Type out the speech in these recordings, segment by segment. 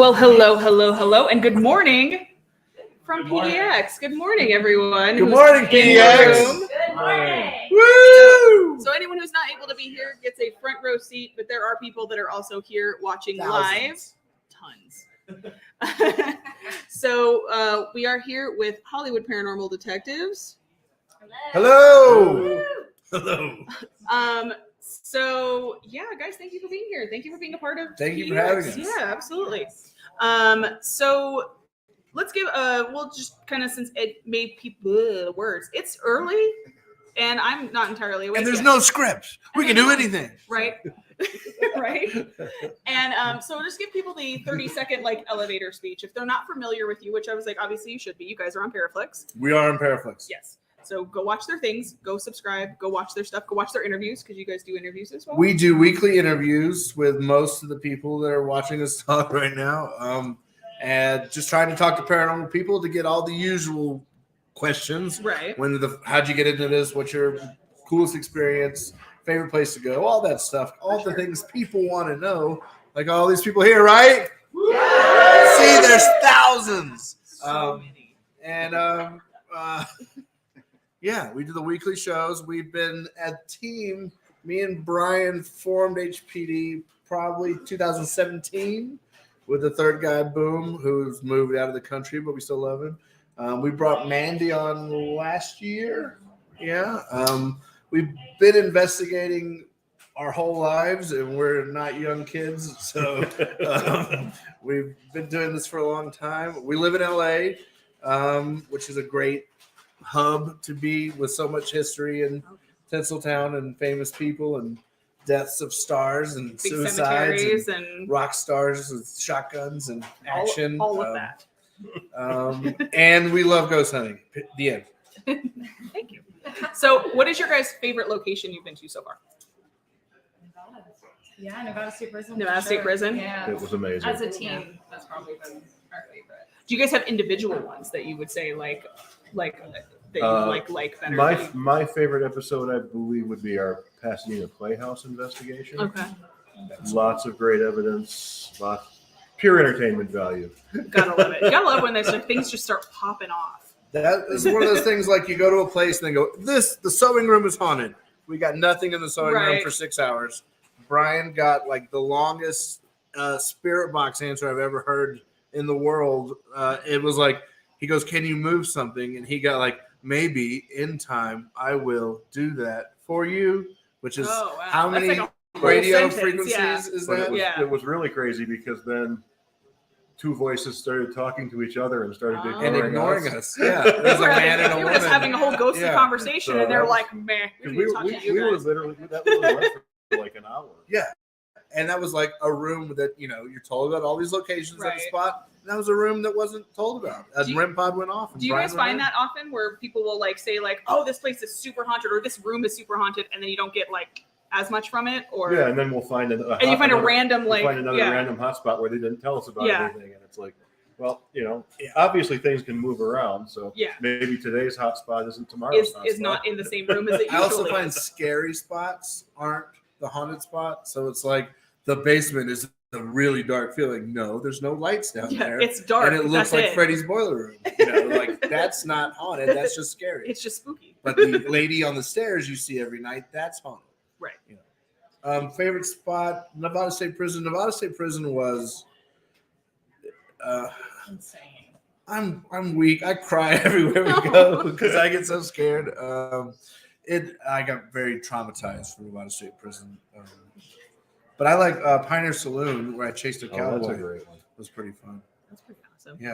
Well, hello, and good morning from PEX. Good morning, everyone. Good morning, PEX. Good morning. Woo! So anyone who's not able to be here gets a front row seat, but there are people that are also here watching Thousands. live. Tons. So we are here with Hollywood Paranormal Detectives. Hello. Hello. So yeah, guys, thank you for being here. Thank you for being a part of. Thank you for PEX. having us. Yeah, absolutely. So let's give we'll just kind of, since it made people words. It's early, and I'm not entirely awake. And there's yet. no script. We can do anything. Right. Right. And so just give people the 30-second like elevator speech if they're not familiar with you, which I was like, obviously you should be. You guys are on Paraflix. We are on Paraflix. Yes. So go watch their things, go subscribe, go watch their stuff, go watch their interviews, because you guys do interviews as well. We do weekly interviews with most of the people that are watching us talk right now. And just trying to talk to paranormal people to get all the usual questions. Right. How'd you get into this? What's your coolest experience? Favorite place to go? All that stuff. All the things people want to know. Like all these people here, right? Yeah. See, there's thousands. So many. And yeah, we do the weekly shows. We've been a team. Me and Brian formed HPD probably 2017 with the third guy, Boom, who's moved out of the country, but we still love him. We brought Mandy on last year. Yeah. We've been investigating our whole lives, and we're not young kids. So we've been doing this for a long time. We live in LA, which is a great hub to be with so much history in Tinseltown and famous people and deaths of stars and Big suicides and rock stars with shotguns and action. all of that. And we love ghost hunting. The end. Thank you. So what is your guys' favorite location you've been to so far? Yeah, Nevada State Prison. Nevada State Prison? Yeah. It was amazing. As a team, that's probably been our favorite. Do you guys have individual ones that you would say like that you like better? My favorite episode, I believe, would be our Pasadena Playhouse investigation. Okay. Lots of great evidence, pure entertainment value. Gotta love it. Gotta love when there's like things just start popping off. That is one of those things like you go to a place and they go, the sewing room is haunted. We got nothing in the sewing room for 6 hours. Brian got like the longest spirit box answer I've ever heard in the world. It was like, he goes, can you move something? And he got like, maybe in time I will do that for you, which is how many like radio sentence, frequencies is But that? it was really crazy because then two voices started talking to each other and started ignoring us. Yeah, there's a man and a we were woman just having a whole ghostly conversation, So and they're that like, "Meh." we were literally that was went for like an hour. Yeah. And that was like a room that, you're told about all these locations at the spot. And that was a room that wasn't told about. REM pod went off. Do you guys find that often where people will like say like, oh, this place is super haunted or this room is super haunted, and then you don't get like as much from it? Or yeah, and then we'll find another random random hotspot where they didn't tell us about anything. And it's like, well, obviously things can move around. So maybe today's hotspot isn't tomorrow's hotspot. Is not in the same room as it usually I also find is. scary spots aren't the haunted spot. So it's like the basement is a really dark feeling. No, there's no lights down there. It's dark. And it looks like Freddy's boiler room. Like that's not haunted. That's just scary. It's just spooky. But the lady on the stairs you see every night, that's haunted. Right. Favorite spot, Nevada State Prison. Nevada State Prison was Insane. I'm weak. I cry everywhere we go because I get so scared. I got very traumatized from Nevada State Prison. But I like Pioneer Saloon, where I chased a cowboy. That's a great one. It was pretty fun. That's pretty awesome. Yeah.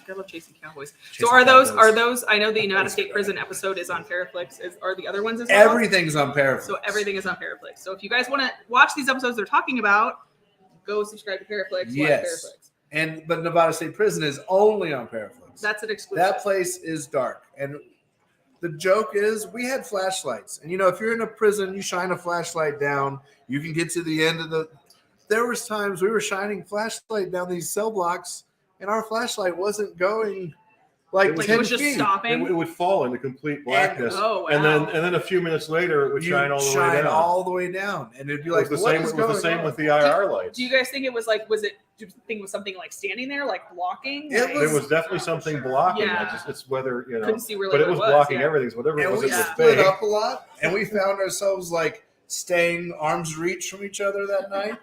I love chasing cowboys. So are those? I know the Nevada State Prison episode is on Paraflix. Are the other ones as well? Everything's on Paraflix. So everything is on Paraflix. So if you guys want to watch these episodes they're talking about, go subscribe to Paraflix. Yes. Watch Paraflix. But Nevada State Prison is only on Paraflix. That's an exclusive. That place is dark. And the joke is we had flashlights. And, if you're in a prison, you shine a flashlight down, you can get to the end of the... There was times we were shining flashlight down these cell blocks, and our flashlight wasn't going like 10 it was just feet. stopping. It would fall into complete blackness. And then a few minutes later it would shine all the way down. All the way down. And it'd be like the same with the IR lights. Do you guys think it was like, was it you think it was something like standing there, like blocking? It Like, was- There was definitely something blocking. Yeah. It's whether couldn't see really but it what was blocking yeah. everything. So whatever it And was, we it was split fake. up a lot, and we found ourselves like staying arm's reach from each other that night.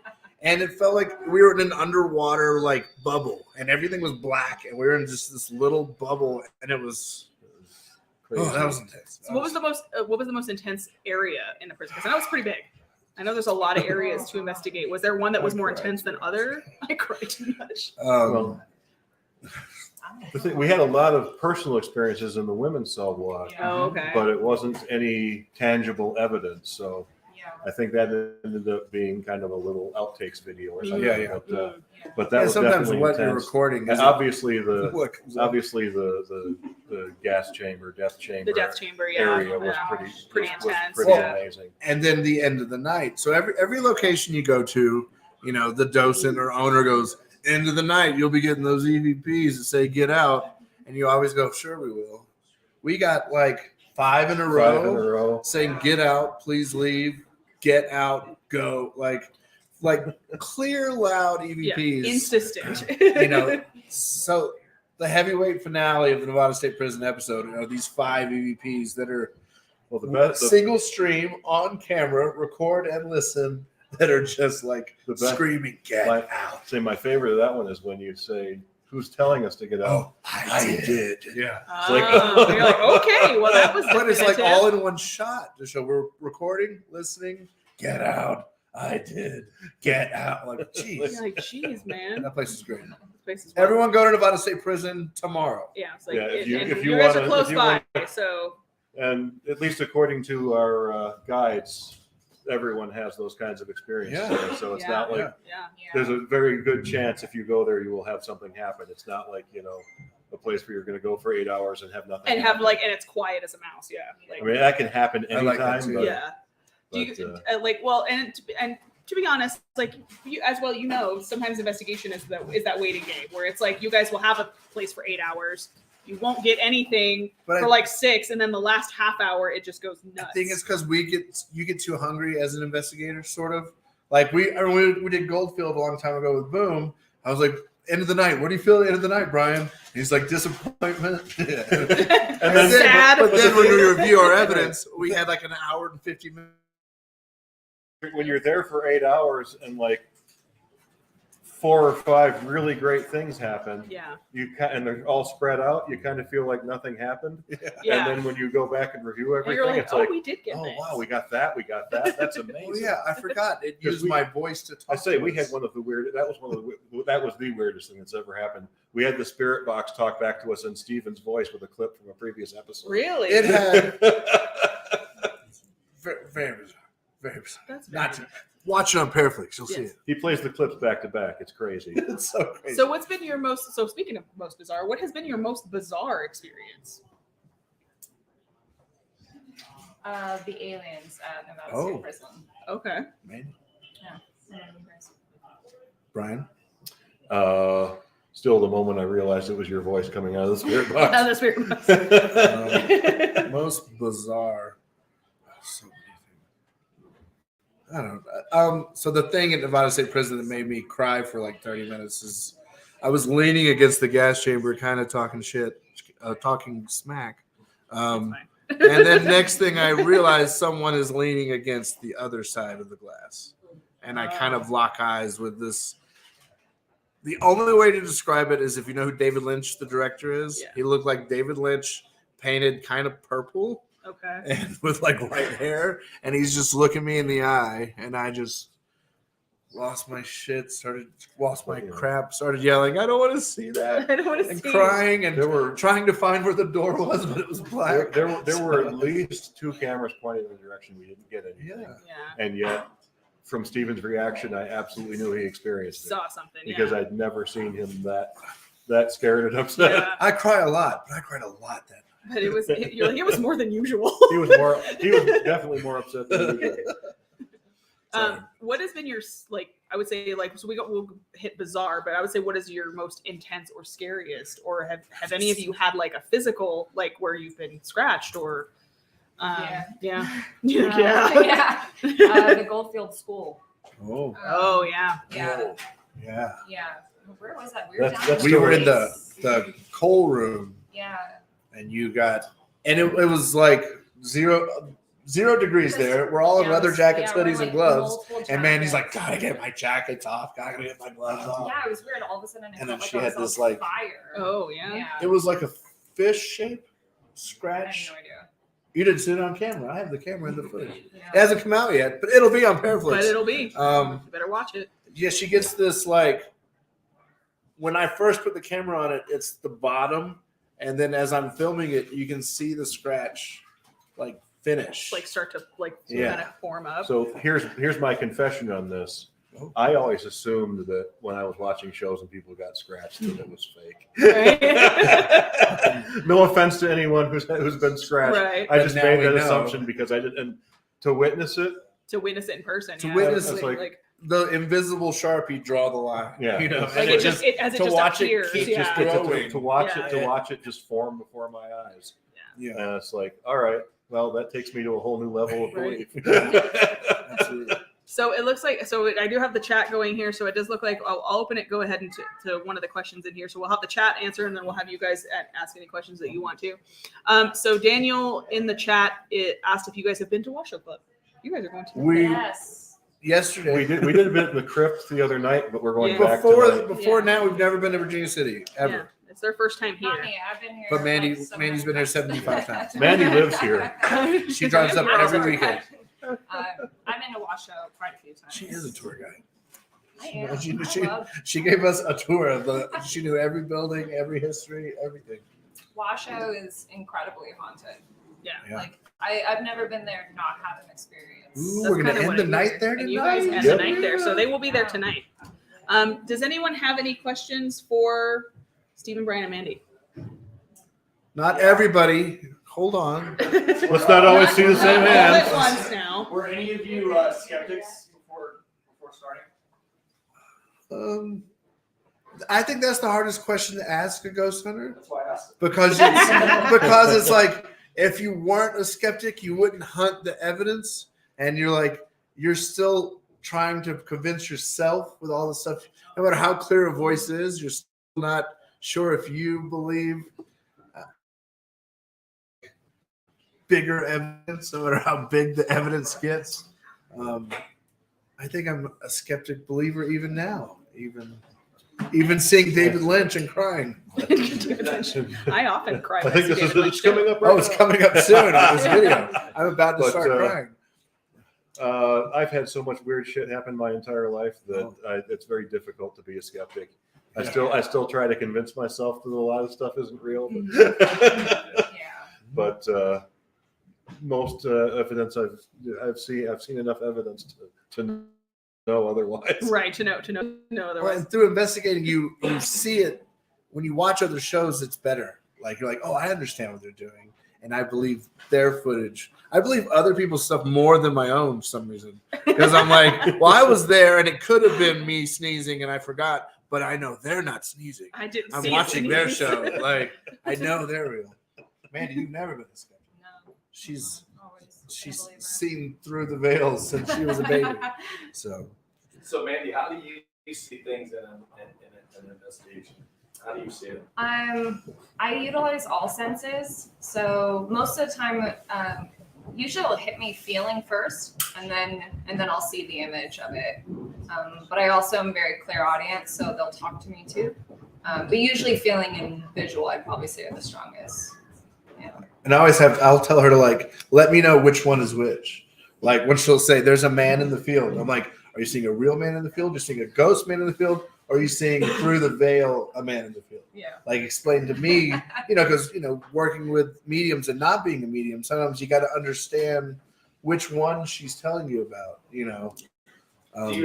And it felt like we were in an underwater like bubble, and everything was black, and we were in just this little bubble, and it was Crazy. that was intense. So what was the most intense area in the prison? Because I know it's pretty big. I know there's a lot of areas to investigate. Was there one that was more intense than other? I cried too much. Well, we had a lot of personal experiences in the women's cell block, Yeah. Oh, okay. but it wasn't any tangible evidence. So Yeah. I think that ended up being kind of a little outtakes video or something. Yeah, yeah. But that yeah, was sometimes definitely what you're intense. recording And is obviously the gas chamber, death chamber, The death chamber, area was yeah. pretty intense. pretty Yeah. amazing. and then the end of the night. So every location you go to, the docent or owner goes, end of the night, you'll be getting those EVPs that say get out. And you always go, sure we will. We got like 5 in a row saying get out, please leave, get out, go. Like clear, loud Yeah, EVPs. insistent. So the heavyweight finale of the Nevada State Prison episode are these 5 EVPs that are Well, the best, single stream on camera, record and listen, that are just like The best- screaming, get out. say my favorite of that one is when you say, "Who's telling us to get out?" Oh, I did. Yeah. Oh, you're like, okay, well that was But it's like definitive. all in one shot to show we're recording, listening, get out. I did. Get out. Like, You're jeez. like, geez, man. That place is great. This place is wild. Everyone go to Nevada State Prison tomorrow. Yeah, it's like, Yeah, if you- and if you you guys wanna- are close if you by, wanna- so And at least according to our guides, everyone has those kinds of experiences. Yeah. So it's Yeah. not like yeah. there's a very good chance if you go there, you will have something happen. It's not like a place where you're going to go for 8 hours and have nothing. And have happen. and it's quiet as a mouse, yeah. Like, I mean, that can happen I like that anytime. too. but, yeah. Do but, you and to be honest, like you as well, sometimes investigation is that waiting game where it's like you guys will have a place for 8 hours. You won't get anything But for like 6, and then the last half hour it just goes nuts. I think it's because you get too hungry as an investigator, sort of. Like we did Goldfield a long time ago with Boom. I was like, end of the night. What do you feel at the end of the night, Brian? And he's like, disappointment. And And then- Sad. But then when we review our evidence, we had like an hour and 50 minutes. when you're there for 8 hours and like 4 or 5 really great things happen, yeah. and they're all spread out, you kind of feel like nothing happened. Yeah. And then when you go back and review And everything, you're like, it's oh, like, we did get oh this. wow, we got that. That's amazing. Oh yeah, I forgot. It Because used my voice to talk. I say to we us. had one of the weird. That was the weirdest thing that's ever happened. We had the spirit box talk back to us in Steven's voice with a clip from a previous episode. Really? It had very bizarre. Very bizarre. That's Not very to, watch it on Paraflix. You'll see Yes. it. He plays the clips back to back. It's crazy. It's so crazy. So what's been your most? So speaking of most bizarre, what has been your most bizarre experience? The aliens at Nevada Oh. State Prison. Okay. Man. Yeah. You guys. Brian. Still, the moment I realized it was your voice coming out of the spirit box. That's weird. Most bizarre. So many things. I don't know. So the thing at Nevada State Prison that made me cry for like 30 minutes is I was leaning against the gas chamber, kind of talking shit, talking smack. And then next thing I realized someone is leaning against the other side of the glass. And I kind of lock eyes with this. The only way to describe it is if you know who David Lynch, the director, is. Yeah. He looked like David Lynch painted kind of purple Okay. and with like white hair. And he's just looking me in the eye. And I just lost my shit, lost my crap, started yelling, I don't want to see that. I don't want to And see. crying and There were trying to find where the door was, but it was black. there were at least 2 cameras pointed in the direction we didn't get anything. Yeah. Yeah. And yet, from Steven's reaction, I absolutely knew he experienced it Saw something. because yeah. I'd never seen him that scared and upset. Yeah. I cry a lot, but I cried a lot that night. But you're like, it was more than usual. He was definitely more upset than usual. What has been your I would say so we'll hit bizarre, but I would say what is your most intense or scariest, or have any of you had like a physical where you've been scratched or yeah. Yeah. The Goldfield School. Oh. Oh yeah. Yeah. Yeah. Yeah. Where was that? We were That's- down that's We were in place. the coal room, Yeah. and it was like zero degrees there. We're all in leather jackets, hoodies, and gloves. And Mandy's like, gotta get my jackets off. Gotta get my gloves off. Yeah, it was weird. All of a sudden, I And felt then like she I had was this, on like- fire. Oh yeah. Yeah. It was like a fish shape I scratch. have no idea. You didn't see it on camera. I have the camera in the footage. It Yeah. hasn't come out yet, but it'll be on But Paraflix. it'll be. Um, You better watch it. Yeah, she gets this like when I first put the camera on it, it's the bottom, and then as I'm filming it, you can see the scratch like finish. Like start to like Yeah. kind of form up. So here's my confession on this. Oh. I always assumed that when I was watching shows and people got scratched, that it was fake. Right. No offense to anyone who's been scratched. Right. I But just now made we that know. assumption because I did, and to witness it, To witness it in person. To yeah. witness It's it, like the invisible Sharpie draw the line. Yeah. You know, Like and it just as it to just watch it appears. keep Yeah. just to, growing. to watch Yeah. it to watch it just form before my eyes, Yeah, and it's like, all right, well, that takes me to a whole new level of Right. belief. absolutely. So it looks like, I do have the chat going here. So it does look like I'll open it, go ahead and to one of the questions in here. So we'll have the chat answer and then we'll have you guys ask any questions that you want to. So Daniel in the chat asked if you guys have been to Washoe Club. You guys are going to. Yes. Yesterday, we did a bit in the crypt the other night, but we're going Yeah. back before tonight. now, we've never been to Virginia City ever. Yeah, it's their first time here. Not me. I've been here. But Mandy- like, so Mandy's many been here times. 75 times. Mandy lives here. She drives up every weekend. I've been to Washoe quite a few times. She is a tour guide. I am. She- I love She gave us a tour of she knew every building, every history, everything. Washoe is incredibly haunted. Yeah. Yeah. Like I've never been there and not had an experience. Ooh, That's we're gonna kinda end what the I night hear. there And tonight. you guys end Yep. the night there, so they will be there tonight. Does anyone have any questions for Stephen, Brian, and Mandy? Not everybody. Hold on. Let's not always see the same All hands. at once now. Were any of you skeptics before starting? I think that's the hardest question to ask a ghost hunter That's why I asked. because it's like if you weren't a skeptic, you wouldn't hunt the evidence, and you're still trying to convince yourself with all the stuff. No matter how clear a voice is, you're still not sure if you believe bigger evidence, no matter how big the evidence gets. I think I'm a skeptic believer even now, even seeing David Lynch and crying. I often cry. I when think see this is David it's Lynch, coming too. up. Right Oh, it's now. coming up soon on this video. I'm about to But, start crying. I've had so much weird shit happen my entire life that Oh. it's very difficult to be a skeptic. I Yeah. still try to convince myself that a lot of stuff isn't real, Yeah. but most evidence I've seen enough evidence to know otherwise. Right, to know Well, otherwise. and through investigating, you see it when you watch other shows. It's better. Like you're like, oh, I understand what they're doing, and I believe their footage. I believe other people's stuff more than my own for some reason because I'm like, well, I was there, and it could have been me sneezing, and I forgot, but I know they're not sneezing. I didn't I'm see watching it. their show. Like I know they're real. Mandy, you've never been a skeptic. No. She's Always she's a believer. seen through the veils since she was a baby. So So, Mandy, how do you see things in an investigation? How do you see it? I utilize all senses. So most of the time, usually it'll hit me feeling first, and then I'll see the image of it. But I also am very clairaudient, so they'll talk to me too. But usually feeling and visual, I'd probably say are the strongest. Yeah. and I'll tell her to like let me know which one is which. Like when she'll say there's a man in the field. I'm like, are you seeing a real man in the field? You're seeing a ghost man in the field? Or are you seeing through the veil a man in the field? Yeah. Like explain to me, because working with mediums and not being a medium, sometimes you got to understand which one she's telling you about. Do you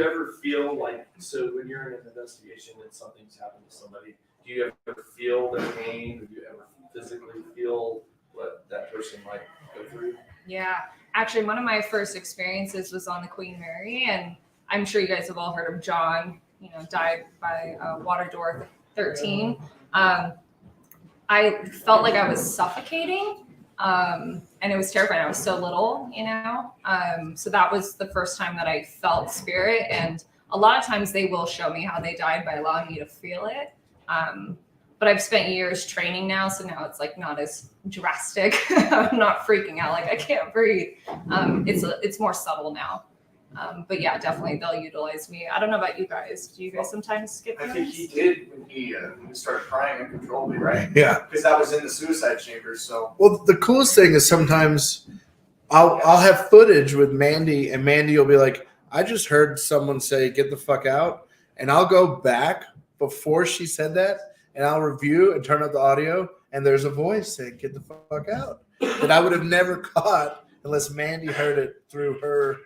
ever feel like, so when you're in an investigation and something's happened to somebody, do you ever feel their pain? Do you ever physically feel what that person might go through? Yeah. Actually, one of my first experiences was on the Queen Mary, and I'm sure you guys have all heard of John, died by water door 13. I felt like I was suffocating, and it was terrifying. I was so little, so that was the first time that I felt spirit, and a lot of times they will show me how they died by allowing me to feel it. But I've spent years training now, so now it's like not as drastic. I'm not freaking out like I can't breathe. It's more subtle now. But yeah, definitely they'll utilize me. I don't know about you guys. Do you guys sometimes get I think he did when he started crying and controlled me, right? Yeah. Because that was in the suicide chambers. So Well, the coolest thing is sometimes I'll have footage with Mandy, and Mandy will be like, "I just heard someone say get the fuck out," and I'll go back before she said that, and I'll review and turn up the audio, and there's a voice saying get the fuck out that I would have never caught unless Mandy heard it through her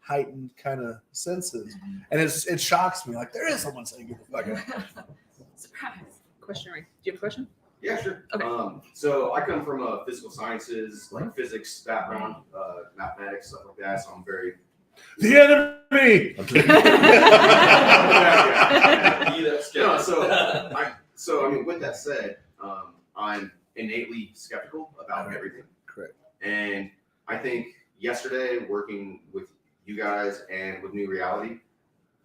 heightened kind of senses, and it shocks me. Like there is someone saying get the fuck out. Surprise. Question, Ray. Do you have a question? Yeah, sure. Okay. So I come from a physical sciences, like physics background, mathematics, stuff like that. So I'm very The enemy. So I mean, with that said, I'm innately skeptical about everything. Correct. And I think yesterday, working with you guys and with New Reality,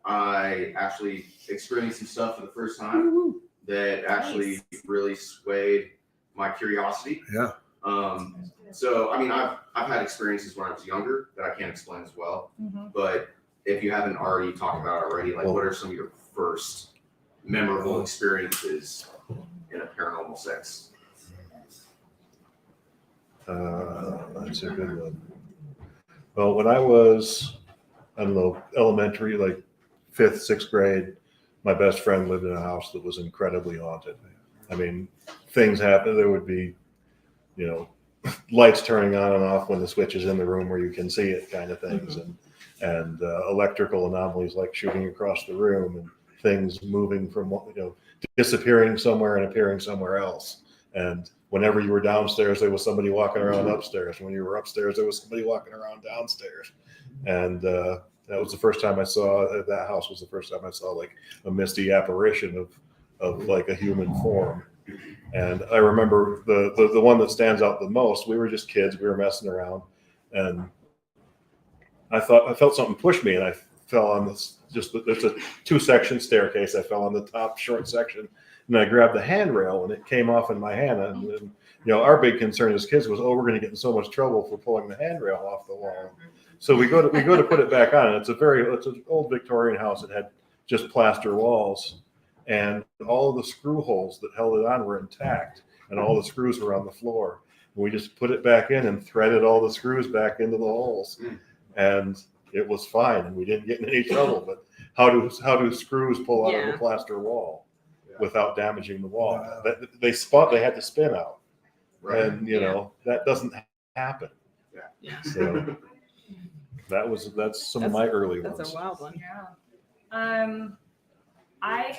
I actually experienced some stuff for the first time that actually really swayed my curiosity. Yeah. So I mean, I've had experiences when I was younger that I can't explain as well. But if you haven't already talked about it already, like what are some of your first memorable experiences in a paranormal sense? That's a good one. Well, when I was, I don't know, elementary, like 5th, 6th grade, my best friend lived in a house that was incredibly haunted. I mean, things happen. There would be, you know, lights turning on and off when the switch is in the room where you can see it, kind of things, and electrical anomalies like shooting across the room, and things moving from, you know, disappearing somewhere and appearing somewhere else. And whenever you were downstairs, there was somebody walking around upstairs. When you were upstairs, there was somebody walking around downstairs. And that was the first time I saw, that house was the first time I saw like a misty apparition of like a human form. And I remember the one that stands out the most, we were just kids, we were messing around, and I felt something push me, and I fell on this, there's a 2-section staircase. I fell on the top short section, and I grabbed the handrail, and it came off in my hand. And you know, our big concern as kids was, oh, we're going to get in so much trouble for pulling the handrail off the wall. So we go to put it back on, and it's an old Victorian house. It had just plaster walls, and all of the screw holes that held it on were intact, and all the screws were on the floor. And we just put it back in and threaded all the screws back into the holes, and it was fine, and we didn't get in any trouble. But how do screws pull out of the plaster wall without damaging the wall? They had to spin out, and you know that doesn't happen. So that's some of my early ones. That's a wild one. Yeah. I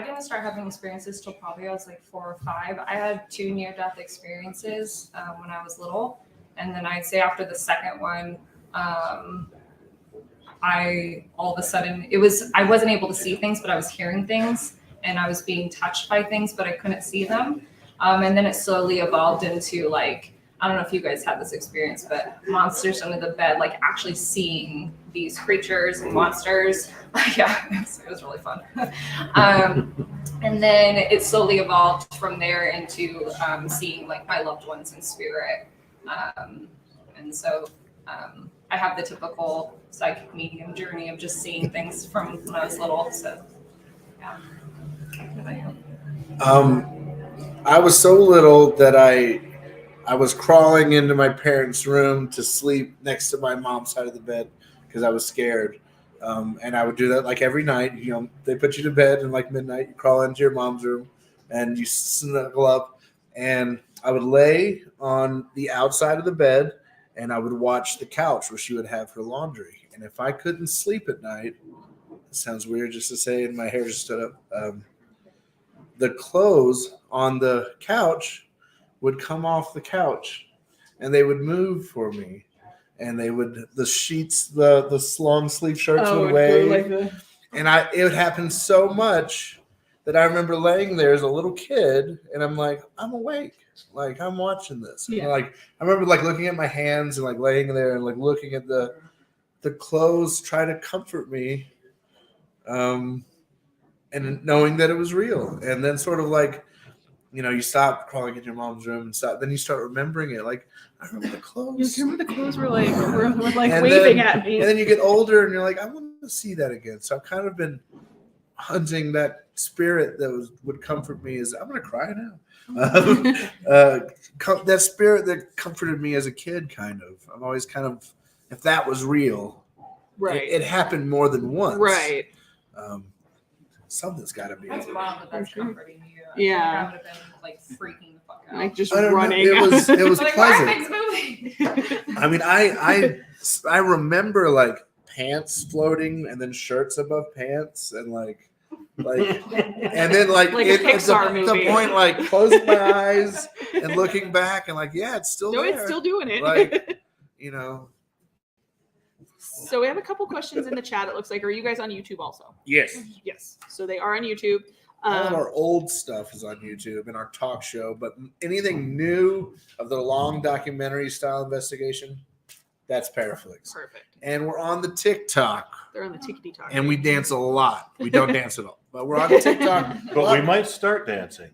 didn't start having experiences till probably I was like 4 or 5. I had 2 near-death experiences when I was little, and then I'd say after the second one, I all of a sudden I wasn't able to see things, but I was hearing things, and I was being touched by things, but I couldn't see them. And then it slowly evolved into like, I don't know if you guys had this experience, but monsters under the bed, like actually seeing these creatures and monsters. Yeah, it was really fun. And then it slowly evolved from there into seeing like my loved ones in spirit. And so I have the typical psychic medium journey of just seeing things from when I was little. So yeah. I was so little that I was crawling into my parents' room to sleep next to my mom's side of the bed because I was scared. And I would do that like every night. You know, they put you to bed and like midnight, you crawl into your mom's room and you snuggle up. And I would lay on the outside of the bed and I would watch the couch where she would have her laundry. And if I couldn't sleep at night, it sounds weird just to say, and my hair just stood up, the clothes on the couch would come off the couch and they would move for me. And the sheets, the long sleeve shirts would wave. And it would happen so much that I remember laying there as a little kid and I'm like, I'm awake. Like I'm watching this. Yeah. Like I remember like looking at my hands and like laying there and like looking at the the clothes try to comfort me, and knowing that it was real, and then sort of like, you stop crawling in your mom's room and stop. Then you start remembering it. Like, I remember the clothes. You remember the clothes were like And waving then- at me. And then you get older, and you're like, I want to see that again. So I've kind of been hunting that spirit that would comfort me. I'm gonna cry now. That spirit that comforted me as a kid, kind of. I'm always kind of, if that was real, Right. it happened more than once. Right. Something's got to be. That's wild that that's For sure. comforting you. Yeah. I would have been like freaking the fuck out. Like just I don't know. running. It was like, why are pleasant. things moving? I mean, I remember like pants floating and then shirts above pants and like and then like, Like a Pixar the movie. point like closing my eyes and looking back and like, yeah, it's still No, there. it's still doing it. Like, So we have a couple questions in the chat. It looks like. Are you guys on YouTube also? yes. Yes. So they are on YouTube. All of our old stuff is on YouTube and our talk show, but anything new of the long documentary style investigation, that's Paraflix. Perfect. And we're on the TikTok. They're on the tickety talk. And we dance a lot. We don't dance at all, but we're on TikTok. But we might start dancing.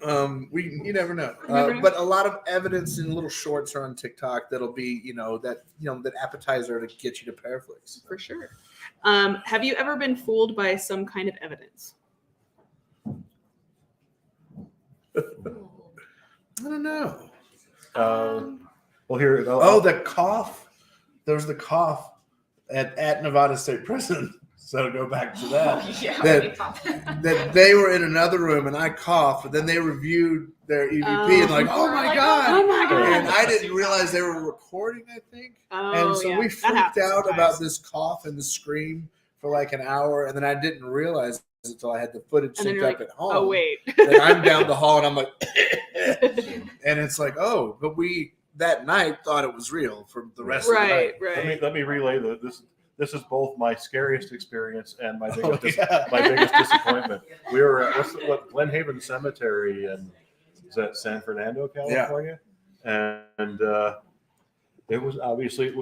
You never know. You never know. But a lot of evidence in little shorts are on TikTok that'll be, that appetizer to get you to Paraflix. For sure. Have you ever been fooled by some kind of evidence? I don't know. Well, here. The cough. There's the cough at Nevada State Prison. So to go back to that. Yeah, That- we thought that. That they were in another room and I coughed, but then they reviewed their EVP and like, oh my Like, God. Oh my God. And I didn't realize they were recording, I think. Oh, And so yeah. we That freaked happens out sometimes. about this cough and the scream for like an hour. And then I didn't realize it until I had the footage And then synced you're up at home. Oh, wait. That I'm down the hall and I'm like, and it's like, oh, but we that night thought it was real for the rest of the night. Right. Let me relay this. This is both my scariest experience and my Oh, biggest yeah. my biggest disappointment. We were at Glen Haven Cemetery in San Fernando, California, and it was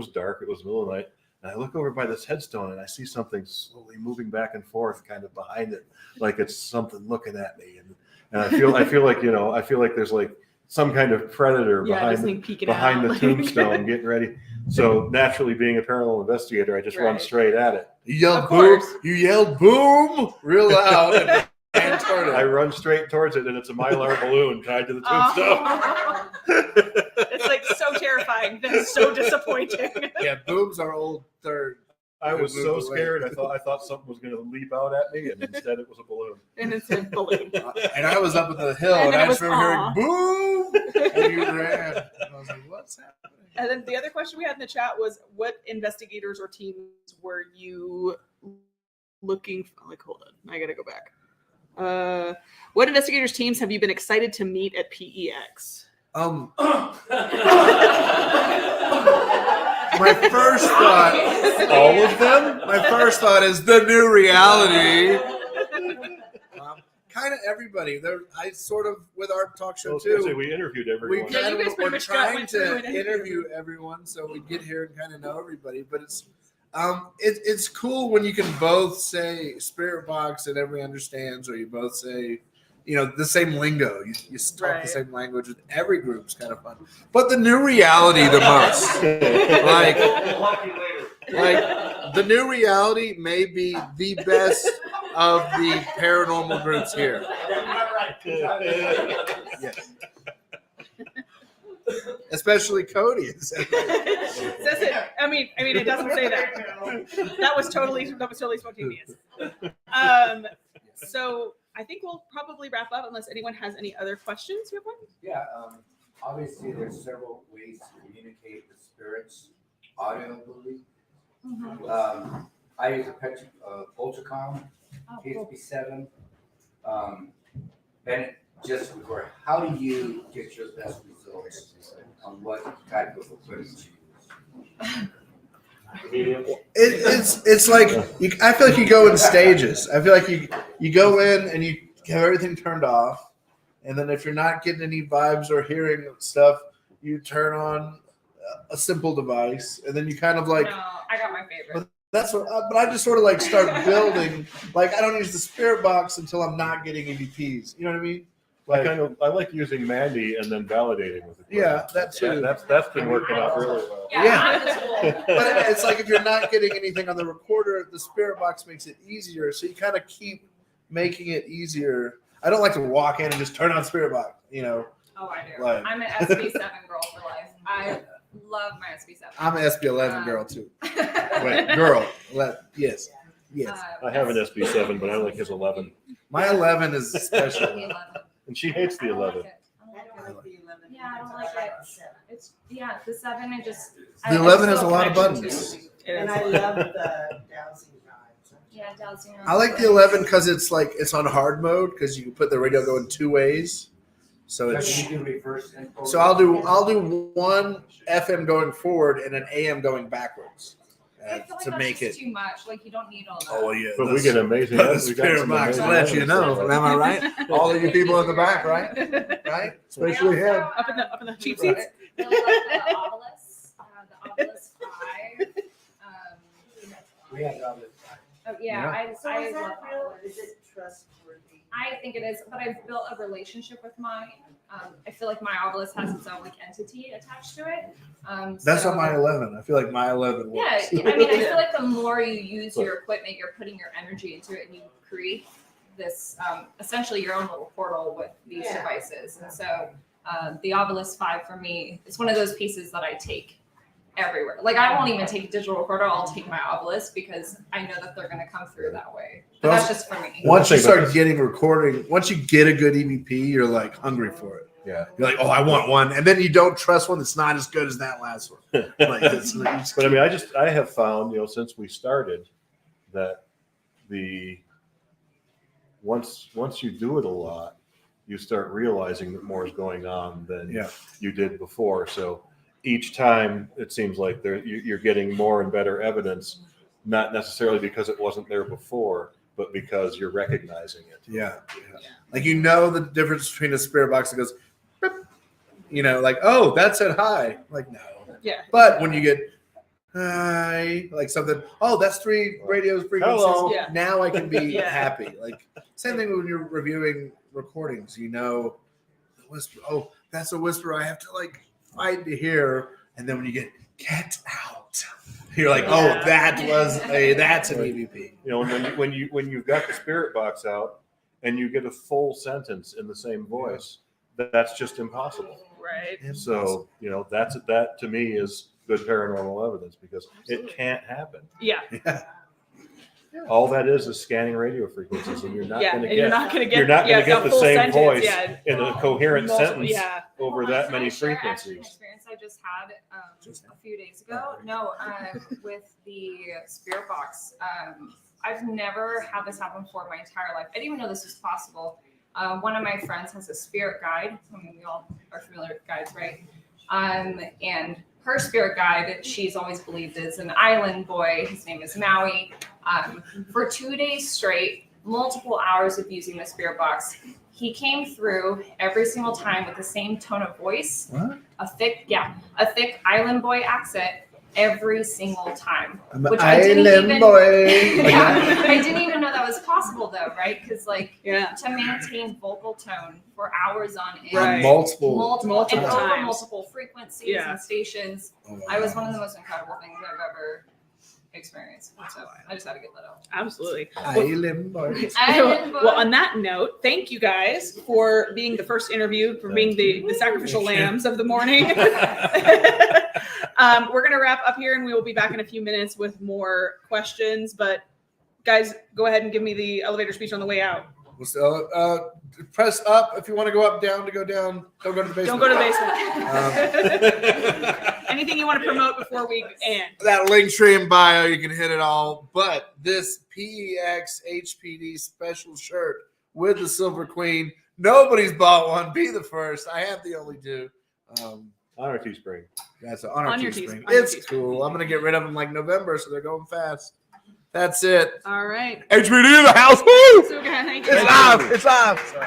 dark. It was the middle of the night, and I look over by this headstone and I see something slowly moving back and forth, kind of behind it, like it's something looking at me, and I feel like there's like some kind of predator Yeah, behind just like peeking behind out. the tombstone, getting ready. So naturally, being a paranormal investigator, I just run Right. straight at it. You yelled Of boom. course. You yelled boom real loud and ran toward it. I run straight towards it, and it's a mylar balloon tied to the Oh. tombstone. It's like so terrifying. That's so disappointing. Yeah, boom's our old third. I was so Moved away. scared. I thought something was going to leap out at me, and instead it was a balloon. And it's a balloon. And I was up at the hill, And and then I it just was remember aw. hearing boom, and you ran. And I was like, "What's happening?" And then the other question we had in the chat was, what investigators or teams were you looking for? Like, hold on, I gotta go back. What investigators teams have you been excited to meet at PEX? My first thought, All of them? my first thought is the new reality. Kind of everybody. I sort of with our talk I show was gonna say, too. we interviewed We everyone. Yeah, you kind guys of pretty we're much trying went through to and interviewed. interview everyone, so we get here and kind of know everybody. But it's cool when you can both say spirit box and everybody understands, or you both say, the same lingo. You talk Right. the same language with every group is kind of fun. But the new reality, the most. Like the new reality may be the best of the paranormal groups here. Yes. Especially Cody. Says it. I mean, it doesn't say that. That was totally spontaneous. So I think we'll probably wrap up unless anyone has any other questions. You have one? Yeah, obviously there's several ways to communicate with spirits audibly. I use a Poltercom, PSP7, and just before, how do you get your best results on what type of equipment you use? It's like I feel like you go in stages. I feel like you go in and you have everything turned off, and then if you're not getting any vibes or hearing stuff, you turn on a simple device, and then you kind of like. No, I got my favorite. That's what, but I just sort of like start building. Like I don't use the spirit box until I'm not getting EVPs. You know what I mean? Like, I like using Mandy and then validating with it. Yeah, that too. That's been working out really well. Yeah. I'm the tool. but it's like if you're not getting anything on the recorder, the spirit box makes it easier. So you kind of keep making it easier. I don't like to walk in and just turn on spirit box. You know. Oh, I do. Like- I'm an SB7 girl for life. I love my SB7. I'm an SB11 girl too. Wait, girl. Yes. I have an SB7, but I like his 11, My 11 is special. 11. and she hates the 11. Yeah, I don't like it. It's the 7. It just The 11 has a lot of buttons. And I love the dowsing rods. Yeah, dowsing. I like the 11 because it's on hard mode because you can put the radio going 2 ways. So it's You do reverse encode. so I'll do one FM going forward and an AM going backwards I feel like to that's make just it. too much. Like you don't need all that. Oh yeah, But we get amazing. But the we got spirit some box amazing lets you know. evidence. Am I right? All of you people in the back, right? Right? Especially him. Up in the cheap Really seats. like the obelisk. The obelisk 5. We have others. Oh yeah, So I is love that real? obelisk. Is it trustworthy? I think it is, but I've built a relationship with mine. I feel like my obelisk has its own like entity attached to it. That's so- not my 11. I feel like my 11 Yeah, works. I mean, I feel like the more you use your equipment, you're putting your energy into it, and you create this essentially your own little portal with these Yeah. devices. And so the Obelisk 5 for me is one of those pieces that I take everywhere. Like I won't even take a digital recorder; I'll take my Obelisk because I know that they're going to come through that way. But Well, that's just for me. Once you One thing about start this- getting recording, once you get a good EVP, you're like hungry for it. Yeah. You're like, oh, I want one, and then you don't trust one that's not as good as that last one. Like, it's, you just But I mean, I have found, since we started, that once you do it a lot, you start realizing that more is going on than Yeah. you did before. So each time it seems like you're getting more and better evidence, not necessarily because it wasn't there before, but because you're recognizing it. Yeah. Like the difference between a spirit box that goes, beep, like, oh, that said hi. Like, no. Yeah. But when you get hi, like something, oh, that's 3 radio frequencies. Hello. Yeah. Now I can be Yeah. happy. Like same thing when you're reviewing recordings, the whisper, oh, that's a whisper I have to like fight to hear. And then when you get out, you're like, oh, Yeah. that's an EVP. When you've got the spirit box out and you get a full sentence in the same voice, that's just impossible. Right. So, that to me is good paranormal evidence because it can't happen. Yeah. All that is scanning radio frequencies, and you're not Yeah. going to And you're get not going to get. you're not yeah, going to get a the full same sentence, voice Yeah. in a coherent Multiple- sentence Yeah. over Well, that can many I share actually an frequencies. experience I just had a few days ago. No, with the spirit box. I've never had this happen before in my entire life. I didn't even know this was possible. One of my friends has a spirit guide. I mean, we all are familiar with guides, right? And her spirit guide, she's always believed, is an island boy. His name is Maui. For 2 days straight, multiple hours of using the spirit box, he came through every single time with the same tone of voice, What? a thick island boy accent every single time. I'm an Which I didn't island even- boy. Yeah, I didn't even know that was possible though, right? Because Yeah. to maintain vocal tone for hours on end, Right. Multiple. and Multiple over times. multiple frequencies Yeah. and stations. Oh, I was one of the most incredible things I've ever experienced. So I just had to get that out. Absolutely. Island boy. Island boy. Well, on that note, thank you guys for being the first interview, for being the sacrificial lambs of the morning. We're going to wrap up here and we will be back in a few minutes with more questions. But guys, go ahead and give me the elevator speech on the way out. Press up if you want to go up, down to go down. Don't go to the basement. Don't go to the basement. Anything you want to promote before we end? That link tree in bio, you can hit it all. But this PEX HPD special shirt with the Silver Queen, nobody's bought one. Be the first. I have the only two. On our Teespring. That's on our On your Teespring. Teespring. On your It's Teespring. cool. I'm gonna get rid of them like November, so they're going fast. That's it. All right. HPD in the house. Woo! So, guys, thank you. It's live. It's live. Sorry.